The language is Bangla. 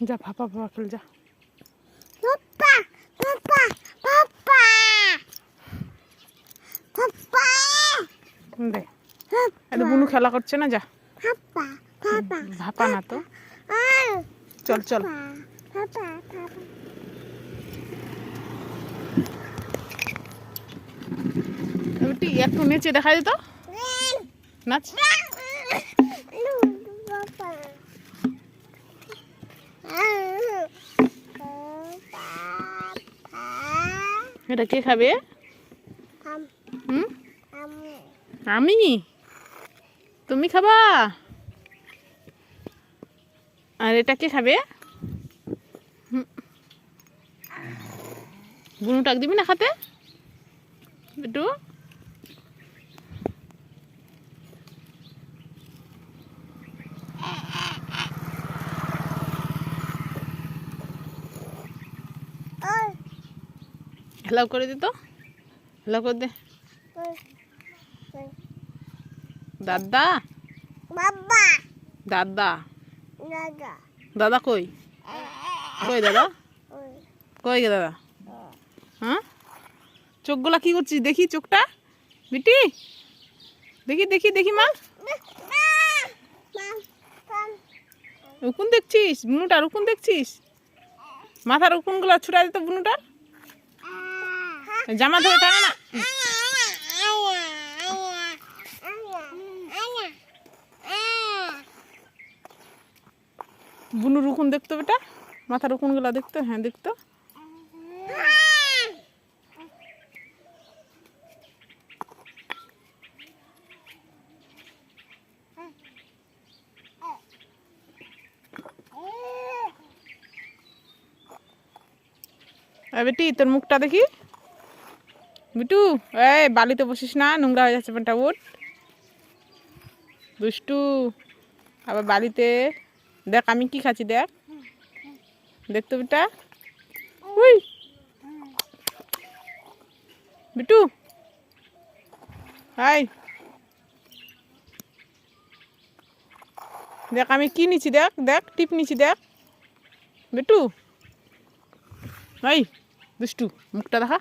যা ভাপা ভাপা খেল যা। দে এটা বুনু খেলা করছে না, যা ভাপা না তো, চল চল। একটু নেচে দেখা যেত, নাচ। এটা কে খাবে? আমি? তুমি খাবা? আর এটা কে খাবে? বুনু টাক দিবি না খাতে একটু? হেলাও করে দিত, হেলাও করে দে। দাদা দাদা দাদা কই? কই দাদা? কই গে দাদা? হ্যাঁ, চোখগুলা কি করছিস দেখি, চোখটা বিটি দেখি দেখি দেখি। মা উকুন দেখছিস? বুনুটার উকুন দেখছিস? মাথার উকুনগুলো ছুটা দিত বুনুটার। জামা ধরে টানে না। বুনুর উকুন দেখতো বেটা, মাথার উকুনগুলো দেখতো। হ্যাঁ দেখতো। বেটি তোর মুখটা দেখি। বিটু এই বালিতে বসিস না, নোংরা হয়ে যাচ্ছে প্যান্টটা। উঠ দুষ্টু, আবার বালিতে। দেখ আমি কি খাচ্ছি, দেখ দেখতো বেটা। উই বিটু হাই, দেখ আমি কি নিচ্ছি, দেখ দেখ টিপ নিচ্ছি, দেখ বিটু। হাই দুষ্টু, মুখটা দেখা।